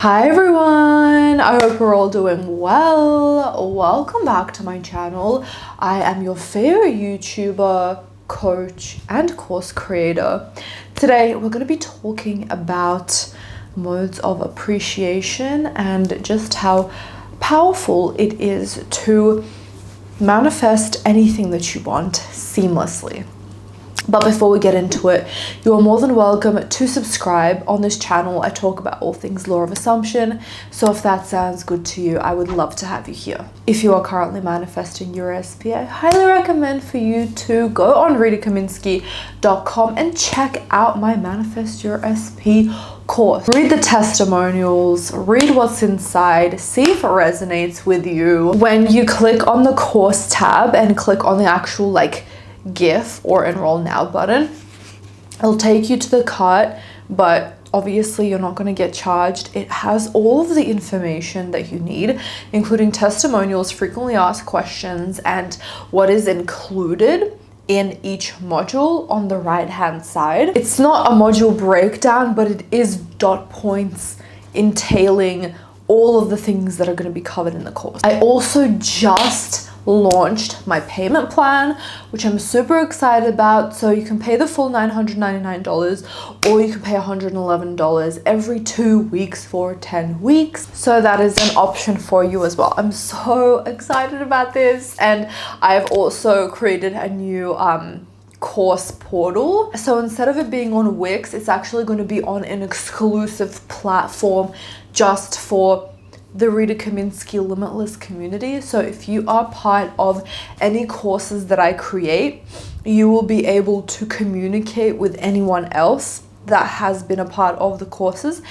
Hi everyone, I hope we're all doing well. Welcome back to my channel. I am your favorite YouTuber, coach, and course creator. Today we're going to be talking about modes of appreciation and just how powerful it is to manifest anything that you want seamlessly. But before we get into it, you are more than welcome to subscribe. On this channel, I talk about all things law of assumption. So if that sounds good to you, I would love to have you here. If you are currently manifesting your SP, I highly recommend for you to go on Kaminski.com and check out my Manifest Your SP course. Read the testimonials, read what's inside, see if it resonates with you. When you click on the course tab and click on the actual GIF or enroll now button, it'll take you to the cart, but obviously you're not going to get charged. It has all of the information that you need, including testimonials, frequently asked questions, and what is included in each module on the right hand side. It's not a module breakdown, but it is dot points entailing all of the things that are going to be covered in the course. I also just launched my payment plan, which I'm super excited about. So you can pay the full $999 or you can pay $111 every 2 weeks for 10 weeks. So that is an option for you as well. I'm so excited about this. And I've also created a new course portal. So instead of it being on Wix, it's actually going to be on an exclusive platform just for the Rita Kaminski Limitless community. So if you are part of any courses that I create, you will be able to communicate with anyone else that has been a part of the courses.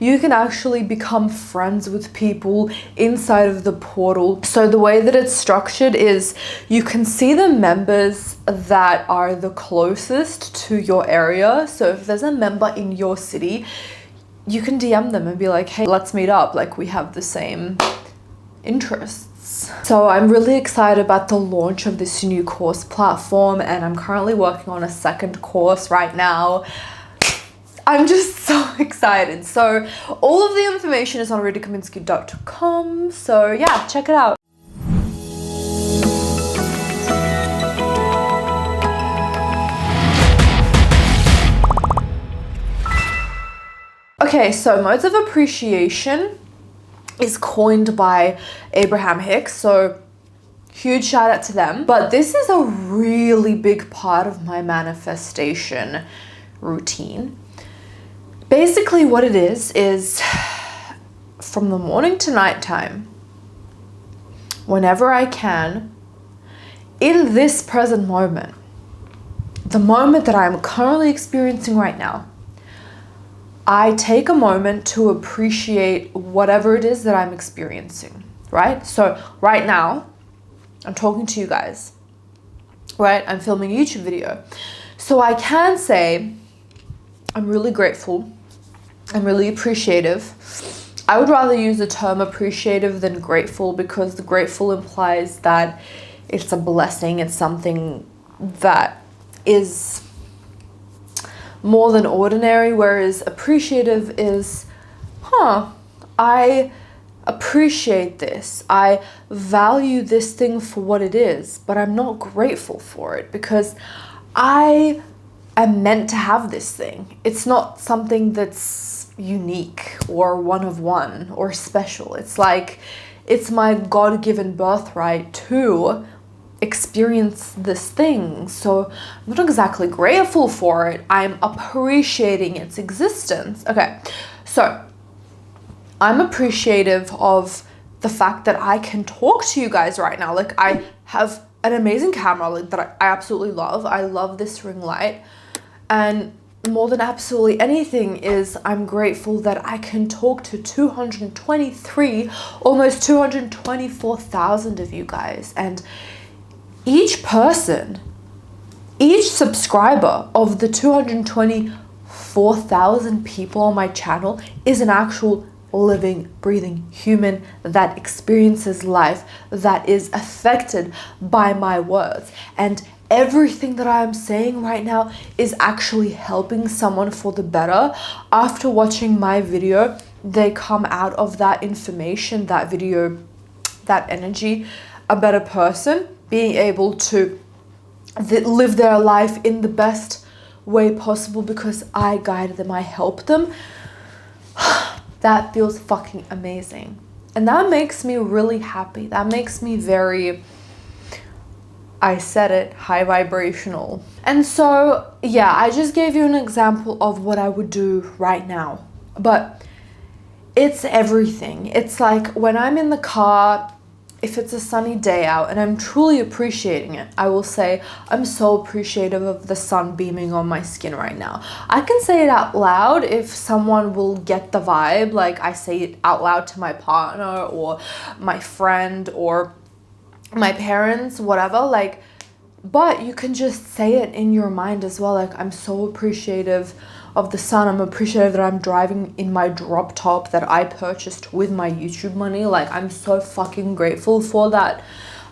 You can actually become friends with people inside of the portal. So the way that it's structured is you can see the members that are the closest to your area. So if there's a member in your city, you can DM them and be like, hey, let's meet up. We have the same interests. So I'm really excited about the launch of this new course platform, and I'm currently working on a second course right now. I'm just so excited. So all of the information is on Kaminski.com. So yeah, check it out. Okay, so modes of appreciation is coined by Abraham Hicks, so huge shout out to them. But this is a really big part of my manifestation routine. Basically what it is from the morning to nighttime, whenever I can, in this present moment, the moment that I'm currently experiencing right now, I take a moment to appreciate whatever it is that I'm experiencing, right? So right now, I'm talking to you guys, right? I'm filming a YouTube video. So I can say, I'm really grateful. I'm really appreciative. I would rather use the term appreciative than grateful, because the grateful implies that it's a blessing. It's something that is more than ordinary, whereas appreciative is, I appreciate this. I value this thing for what it is, but I'm not grateful for it because I am meant to have this thing. It's not something that's unique or one of one or special. It's it's my God-given birthright to experience this thing. So I'm not exactly grateful for it. I'm appreciating its existence. Okay, so I'm appreciative of the fact that I can talk to you guys right now. I have an amazing camera that I absolutely love. I love this ring light. And more than absolutely anything is I'm grateful that I can talk to 223, almost 224,000 of you guys. And each person, each subscriber of the 224,000 people on my channel is an actual living, breathing human that experiences life, that is affected by my words. And everything that I'm saying right now is actually helping someone for the better. After watching my video, they come out of that information, that video, that energy, a better person, being able to live their life in the best way possible because I guided them, I helped them. That feels fucking amazing. And that makes me really happy. That makes me very, I said it, high vibrational. And so, yeah, I just gave you an example of what I would do right now. But it's everything. It's like when I'm in the car, if it's a sunny day out and I'm truly appreciating it, I will say, I'm so appreciative of the sun beaming on my skin right now. I can say it out loud if someone will get the vibe, like I say it out loud to my partner or my friend or my parents, whatever, like, but you can just say it in your mind as well, like, I'm so appreciative of the sun. I'm appreciative that I'm driving in my drop top that I purchased with my YouTube money. Like, I'm so fucking grateful for that.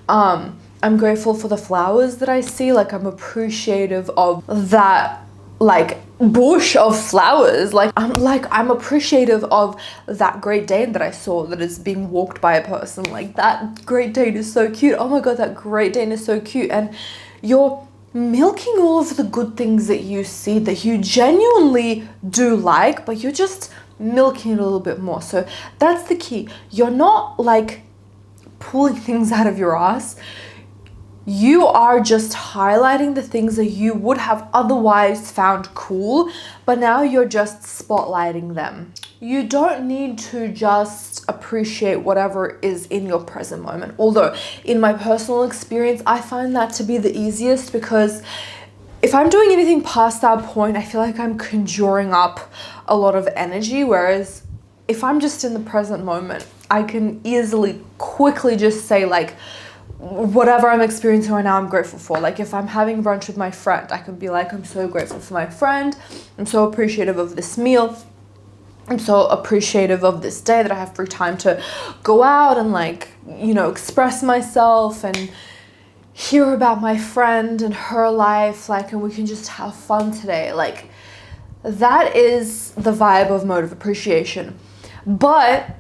I'm grateful for the flowers that I see. Like, I'm appreciative of that, like, bush of flowers. Like, I'm appreciative of that Great Dane that I saw that is being walked by a person. Like, that Great Dane is so cute. Oh my God, that Great Dane is so cute. And you're milking all of the good things that you see that you genuinely do like, but you're just milking it a little bit more. So that's the key. You're not like pulling things out of your ass. You are just highlighting the things that you would have otherwise found cool, but now you're just spotlighting them. You don't need to just appreciate whatever is in your present moment. Although in my personal experience, I find that to be the easiest, because if I'm doing anything past that point, I feel like I'm conjuring up a lot of energy. Whereas if I'm just in the present moment, I can easily, quickly just say like, whatever I'm experiencing right now, I'm grateful for. Like if I'm having brunch with my friend, I can be like, I'm so grateful for my friend. I'm so appreciative of this meal. I'm so appreciative of this day that I have free time to go out and like, you know, express myself and hear about my friend and her life, like, and we can just have fun today. Like, that is the vibe of mode of appreciation. But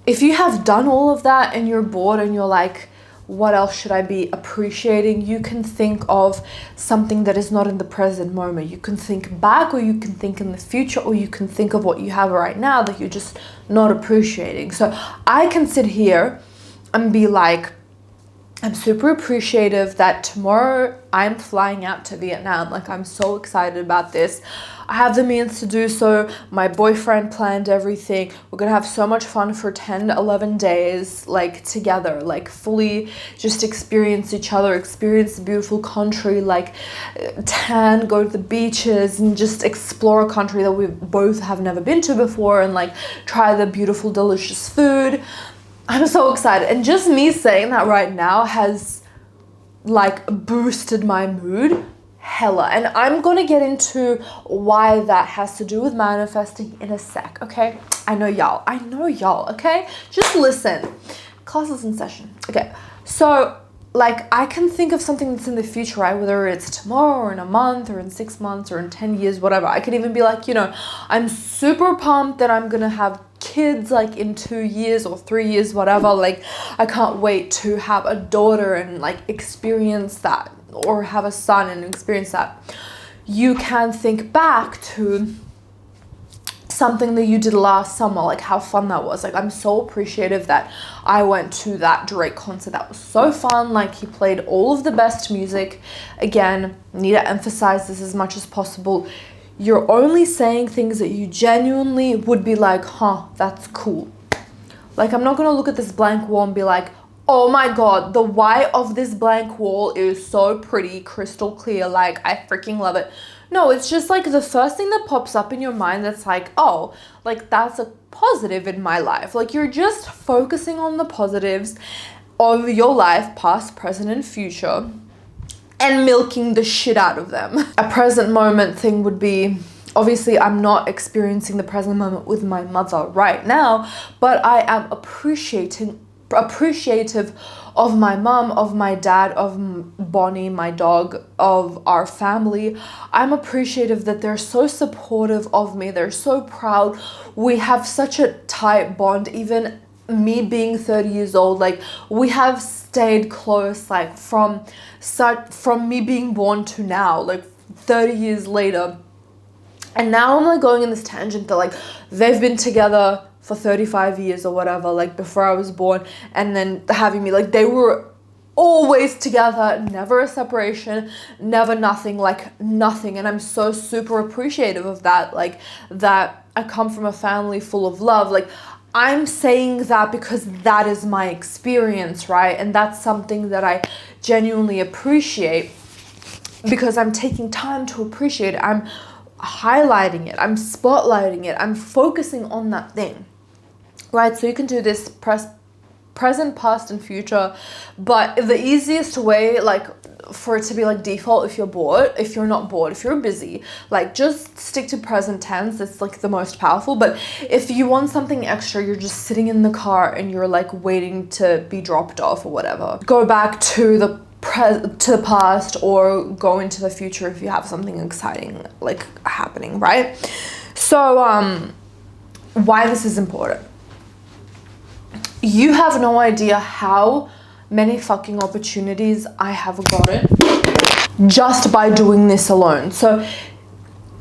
if you have done all of that and you're bored and you're like, what else should I be appreciating? You can think of something that is not in the present moment. You can think back, or you can think in the future, or you can think of what you have right now that you're just not appreciating. So I can sit here and be like, I'm super appreciative that tomorrow I'm flying out to Vietnam. Like, I'm so excited about this. I have the means to do so. My boyfriend planned everything. We're gonna have so much fun for 10, 11 days, like together, like fully just experience each other, experience the beautiful country, like tan, go to the beaches and just explore a country that we both have never been to before, and like try the beautiful, delicious food. I'm so excited. And just me saying that right now has like boosted my mood hella. And I'm gonna get into why that has to do with manifesting in a sec, okay? I know y'all, okay? Just listen. Class is in session. Okay, so like I can think of something that's in the future, right? Whether it's tomorrow or in a month or in 6 months or in 10 years, whatever. I could even be like, you know, I'm super pumped that I'm gonna have kids like in 2 years or 3 years, whatever. Like, I can't wait to have a daughter and like experience that, or have a son and experience that. You can think back to something that you did last summer, like how fun that was. Like, I'm so appreciative that I went to that Drake concert. That was so fun. Like, he played all of the best music. Again, need to emphasize this as much as possible. You're only saying things that you genuinely would be like, huh, that's cool. Like, I'm not gonna look at this blank wall and be like, oh my God, the white of this blank wall is so pretty, crystal clear, like I freaking love it. No, it's just like the first thing that pops up in your mind that's like, oh, like that's a positive in my life. Like, you're just focusing on the positives of your life, past, present, and future, and milking the shit out of them. A present moment thing would be, obviously I'm not experiencing the present moment with my mother right now, but I am appreciating appreciative of my mom, of my dad, of Bonnie, my dog, of our family. I'm appreciative that they're so supportive of me. They're so proud. We have such a tight bond. Even me being 30 years old, like we have stayed close, like from me being born to now, like 30 years later. And now I'm like going in this tangent that like they've been together for 35 years or whatever, like before I was born, and then having me, like they were always together, never a separation, never nothing, like nothing. And I'm so super appreciative of that, like that I come from a family full of love. Like I'm saying that because that is my experience, right? And that's something that I genuinely appreciate, because I'm taking time to appreciate it. I'm highlighting it, I'm spotlighting it, I'm focusing on that thing, right? So you can do this present, past, and future, but the easiest way, like for it to be like default, if you're bored, if you're not bored, if you're busy, like just stick to present tense. It's like the most powerful. But if you want something extra, you're just sitting in the car and you're like waiting to be dropped off or whatever, go back to the past or go into the future if you have something exciting like happening, right? So why this is important. You have no idea how many fucking opportunities I have gotten just by doing this alone. So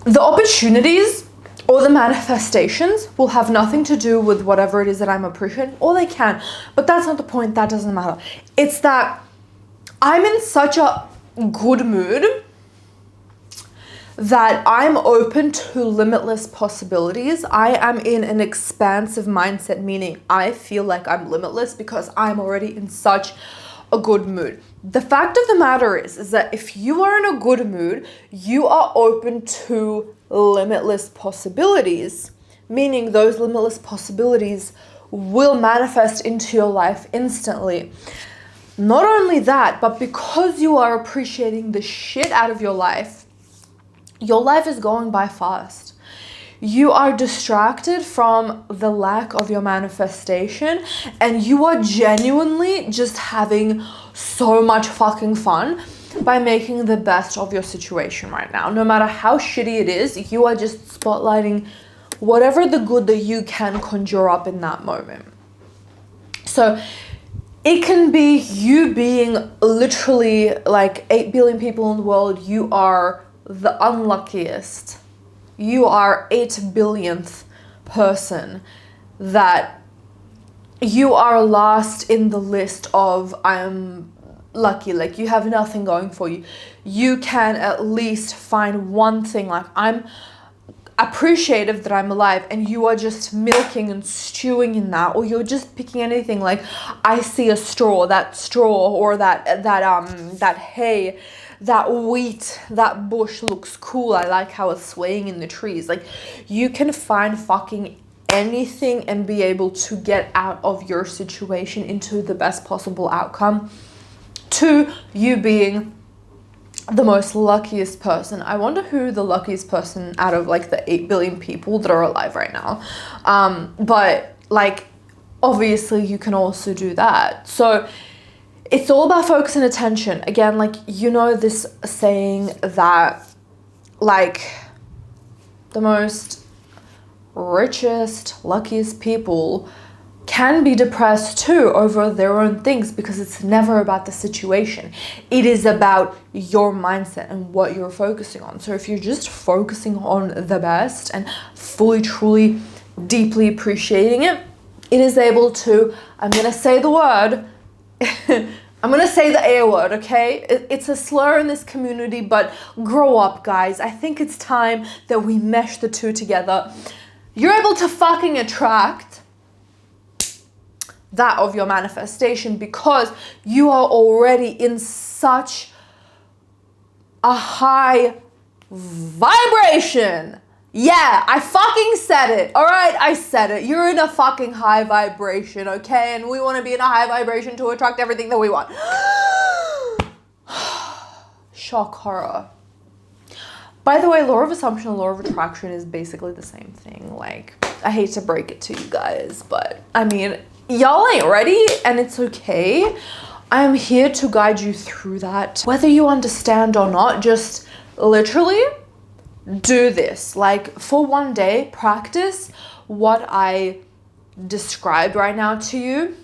the opportunities or the manifestations will have nothing to do with whatever it is that I'm appreciating, or they can, but that's not the point. That doesn't matter. It's that I'm in such a good mood that I'm open to limitless possibilities. I am in an expansive mindset, meaning I feel like I'm limitless because I'm already in such a good mood. The fact of the matter is that if you are in a good mood, you are open to limitless possibilities, meaning those limitless possibilities will manifest into your life instantly. Not only that, but because you are appreciating the shit out of your life is going by fast. You are distracted from the lack of your manifestation, and you are genuinely just having so much fucking fun by making the best of your situation right now. No matter how shitty it is, you are just spotlighting whatever the good that you can conjure up in that moment. So it can be you being literally like 8 billion people in the world. You are the unluckiest. You are 8 billionth person that you are last in the list of I'm lucky. Like you have nothing going for you. You can at least find one thing, like I'm appreciative that I'm alive, and you are just milking and stewing in that, or you're just picking anything, like I see a straw, or that hay, that wheat, that bush looks cool, I like how it's swaying in the trees. Like you can find fucking anything and be able to get out of your situation into the best possible outcome, to you being the most luckiest person. I wonder who the luckiest person out of like the 8 billion people that are alive right now. But like obviously you can also do that. So it's all about focus and attention. Again, like you know this saying that like the most richest, luckiest people can be depressed too over their own things, because it's never about the situation. It is about your mindset and what you're focusing on. So if you're just focusing on the best and fully, truly, deeply appreciating it, it is able to, I'm going to say the word, I'm going to say the A word, okay? It's a slur in this community, but grow up, guys. I think it's time that we mesh the two together. You're able to fucking attract that of your manifestation because you are already in such a high vibration. Yeah, I fucking said it. All right, I said it. You're in a fucking high vibration, okay? And we want to be in a high vibration to attract everything that we want. Shock horror. By the way, law of assumption and law of attraction is basically the same thing. Like, I hate to break it to you guys, but I mean, y'all ain't ready, and it's okay. I'm here to guide you through that. Whether you understand or not, just literally do this. Like for one day, practice what I described right now to you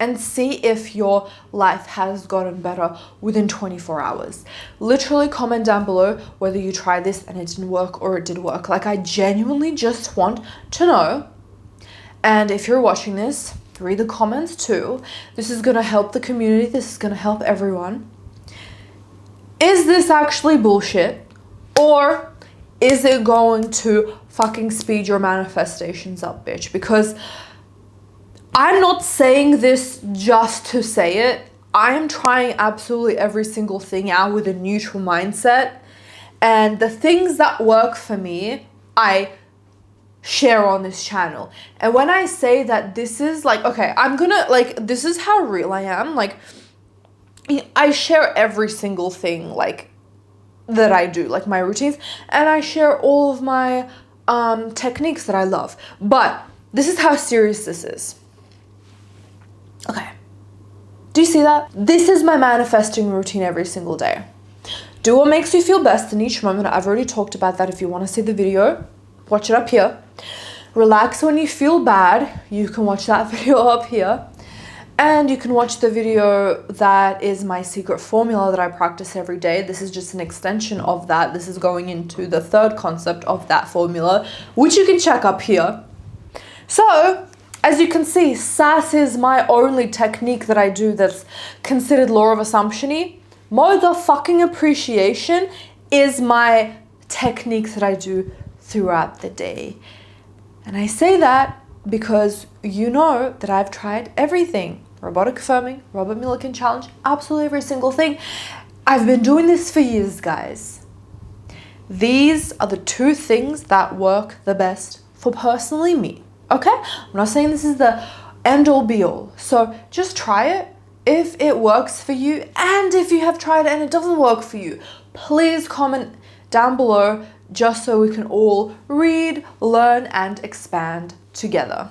and see if your life has gotten better within 24 hours. Literally comment down below whether you tried this and it didn't work or it did work. Like I genuinely just want to know. And if you're watching this, read the comments too. This is gonna help the community. This is gonna help everyone. Is this actually bullshit? Or is it going to fucking speed your manifestations up, bitch? Because I'm not saying this just to say it. I am trying absolutely every single thing out with a neutral mindset. And the things that work for me, I share on this channel. And when I say that this is like, okay, I'm gonna like, this is how real I am. Like I share every single thing like that I do, like my routines, and I share all of my techniques that I love. But this is how serious this is. Okay. Do you see that? This is my manifesting routine every single day. Do what makes you feel best in each moment. I've already talked about that. If you want to see the video, watch it up here. Relax when you feel bad. You can watch that video up here. And you can watch the video that is my secret formula that I practice every day. This is just an extension of that. This is going into the third concept of that formula, which you can check up here. So, as you can see, SAS is my only technique that I do that's considered law of assumption-y. Motherfucking appreciation is my technique that I do throughout the day. And I say that because you know that I've tried everything. Robotic affirming, Robert Millikan challenge, absolutely every single thing. I've been doing this for years, guys. These are the two things that work the best for personally me. Okay? I'm not saying this is the end all be all. So just try it. If it works for you, and if you have tried it and it doesn't work for you, please comment down below just so we can all read, learn, and expand together.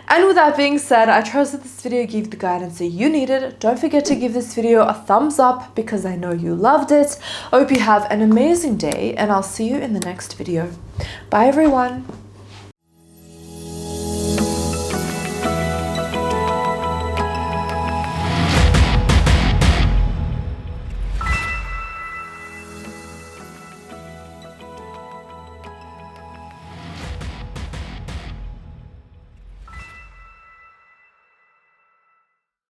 And with that being said, I trust that this video gave the guidance that you needed. Don't forget to give this video a thumbs up because I know you loved it. I hope you have an amazing day, and I'll see you in the next video. Bye everyone.